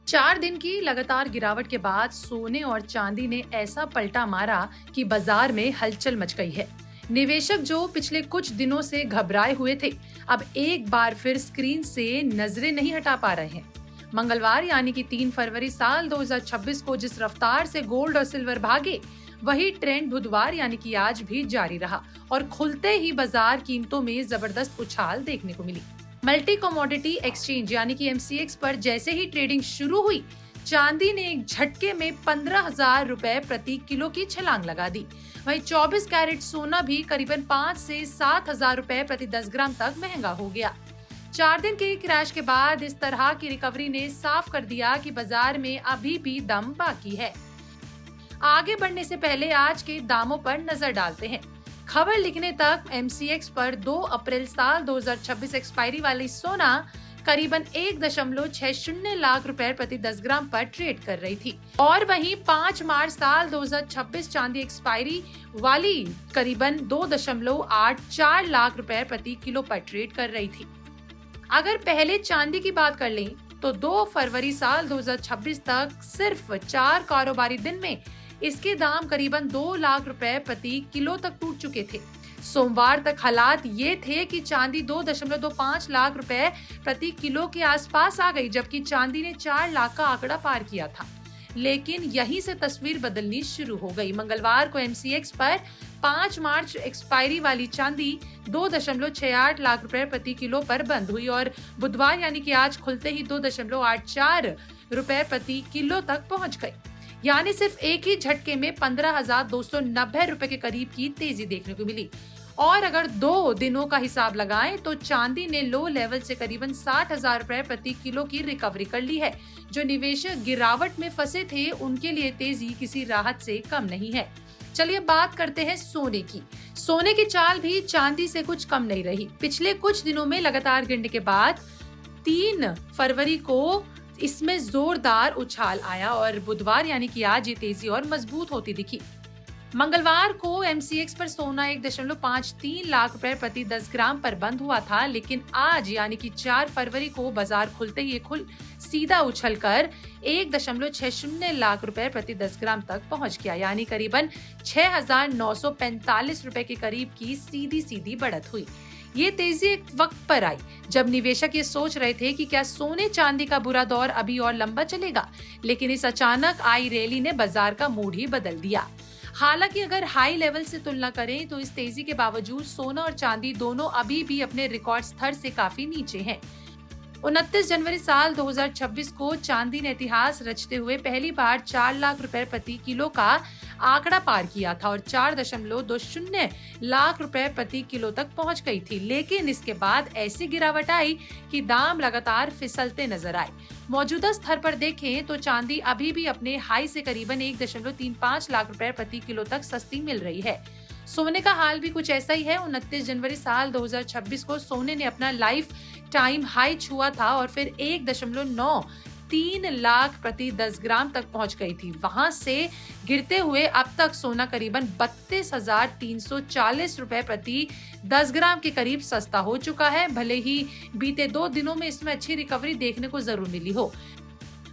4 दिन की लगातार गिरावट के बाद सोने और चांदी ने ऐसा पलटा मारा कि बाजार में हलचल मच गई है। निवेशक जो पिछले कुछ दिनों से घबराए हुए थे, अब एक बार फिर स्क्रीन से नजरें नहीं हटा पा रहे हैं। मंगलवार यानी कि 3 फरवरी साल 2026 को जिस रफ्तार से गोल्ड और सिल्वर भागे, वही ट्रेंड बुधवार यानी कि आज भी जारी रहा और खुलते ही बाजार कीमतों में जबरदस्त उछाल देखने को मिली। मल्टी कमोडिटी एक्सचेंज यानी कि एमसीएक्स पर जैसे ही ट्रेडिंग शुरू हुई, चांदी ने एक झटके में 15,000 रुपए प्रति किलो की छलांग लगा दी। वहीं 24 कैरेट सोना भी करीबन 5 से 7,000 रुपए प्रति 10 ग्राम तक महंगा हो गया। 4 दिन के क्रैश के बाद इस तरह की रिकवरी ने साफ कर दिया कि बाजार में अभी भी दम बाकी है। आगे बढ़ने से पहले आज के दामों पर नजर डालते हैं। खबर लिखने तक एमसीएक्स पर 2 अप्रैल साल 2026 एक्सपायरी वाली सोना करीबन 1.60 लाख रुपए प्रति 10 ग्राम पर ट्रेड कर रही थी और वहीं 5 मार्च साल 2026 चांदी एक्सपायरी वाली करीबन 2.84 लाख रुपए प्रति किलो पर ट्रेड कर रही थी। अगर पहले चांदी की बात कर लें तो 2 फरवरी साल 2026 तक सिर्फ 4 कारोबारी दिन में इसके दाम करीबन 2 लाख रुपए प्रति किलो तक टूट चुके थे। सोमवार तक हालात ये थे कि चांदी 2.25 लाख रुपए प्रति किलो के आसपास आ गई, जबकि चांदी ने 4 लाख का आंकड़ा पार किया था। लेकिन यहीं से तस्वीर बदलनी शुरू हो गई। मंगलवार को एमसीएक्स पर 5 मार्च एक्सपायरी वाली चांदी 2.68 लाख रुपए प्रति किलो पर बंद हुई और बुधवार यानी कि आज खुलते ही 2.84 रुपए प्रति किलो तक पहुंच गई। यानी सिर्फ एक ही झटके में 15,290 रुपए के करीब की तेजी देखने को मिली। और अगर 2 दिनों का हिसाब लगाएं तो चांदी ने लो लेवल से करीबन 60,000 रुपए प्रति किलो की रिकवरी कर ली है। जो निवेशक गिरावट में फंसे थे, उनके लिए तेजी किसी राहत से कम नहीं है। चलिए बात करते हैं सोने की। सोने की चाल भी चांदी से कुछ कम नहीं रही। पिछले कुछ दिनों में लगातार गिरने के बाद 3 फरवरी को इसमें जोरदार उछाल आया और बुधवार यानी कि आज ये तेजी और मजबूत होती दिखी। मंगलवार को एमसीएक्स पर सोना 1.53 लाख रुपए प्रति 10 ग्राम पर बंद हुआ था, लेकिन आज यानी कि 4 फरवरी को बाजार खुलते ही सीधा उछलकर 1.60 लाख रुपए प्रति 10 ग्राम तक पहुंच गया। यानी करीबन 6,945 रुपए के करीब की सीधी बढ़त हुई। ये तेजी एक वक्त पर आई जब निवेशक ये सोच रहे थे कि क्या सोने चांदी का बुरा दौर अभी और लंबा चलेगा, लेकिन इस अचानक आई रैली ने बाजार का मूड ही बदल दिया। हालांकि अगर हाई लेवल से तुलना करें तो इस तेजी के बावजूद सोना और चांदी दोनों अभी भी अपने रिकॉर्ड स्तर से काफी नीचे हैं। 29 जनवरी साल 2026 को चांदी ने इतिहास रचते हुए पहली बार 4 लाख रुपए प्रति किलो का आंकड़ा पार किया था और 4.20 लाख रुपए प्रति किलो तक पहुंच गई थी। लेकिन इसके बाद ऐसी गिरावट आई कि दाम लगातार फिसलते नजर आए। मौजूदा स्तर पर देखें तो चांदी अभी भी अपने हाई से करीबन 1.35 लाख रुपए प्रति किलो तक सस्ती मिल रही है। सोने का हाल भी कुछ ऐसा ही है। 29 जनवरी साल 2026 को सोने ने अपना लाइफ टाइम हाई छुआ था और फिर 1.93 लाख प्रति 10 ग्राम तक पहुंच गई थी। वहां से गिरते हुए अब तक सोना करीबन 32,340 रुपए प्रति 10 ग्राम के करीब सस्ता हो चुका है। भले ही बीते 2 दिनों में इसमें अच्छी रिकवरी देखने को जरूर मिली हो।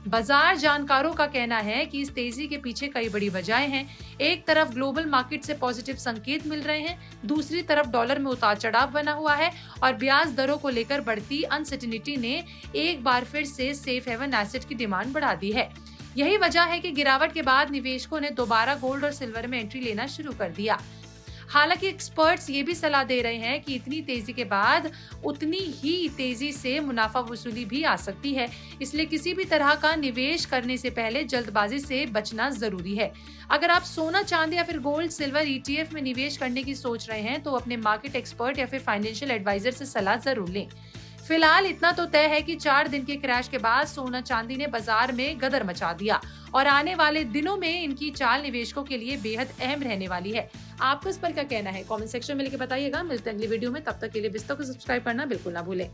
बाजार जानकारों का कहना है कि इस तेजी के पीछे कई बड़ी वजहें हैं। एक तरफ ग्लोबल मार्केट से पॉजिटिव संकेत मिल रहे हैं, दूसरी तरफ डॉलर में उतार चढ़ाव बना हुआ है और ब्याज दरों को लेकर बढ़ती अनसर्टेनिटी ने एक बार फिर से सेफ हेवन एसेट की डिमांड बढ़ा दी है। यही वजह है कि गिरावट के बाद निवेशकों ने दोबारा गोल्ड और सिल्वर में एंट्री लेना शुरू कर दिया। हालांकि एक्सपर्ट्स ये भी सलाह दे रहे हैं कि इतनी तेजी के बाद उतनी ही तेजी से मुनाफा वसूली भी आ सकती है, इसलिए किसी भी तरह का निवेश करने से पहले जल्दबाजी से बचना जरूरी है। अगर आप सोना, चांदी या फिर गोल्ड सिल्वर ईटीएफ में निवेश करने की सोच रहे हैं तो अपने मार्केट एक्सपर्ट या फिर फाइनेंशियल एडवाइजर से सलाह जरूर लें। फिलहाल इतना तो तय है कि 4 दिन के क्रैश के बाद सोना चांदी ने बाजार में गदर मचा दिया और आने वाले दिनों में इनकी चाल निवेशकों के लिए बेहद अहम रहने वाली है। आपको इस पर क्या कहना है, कमेंट सेक्शन में लिख के बताइएगा। मिलते हैं अगली वीडियो में, तब तक के लिए बिस्तर को सब्सक्राइब करना बिल्कुल ना भूलें।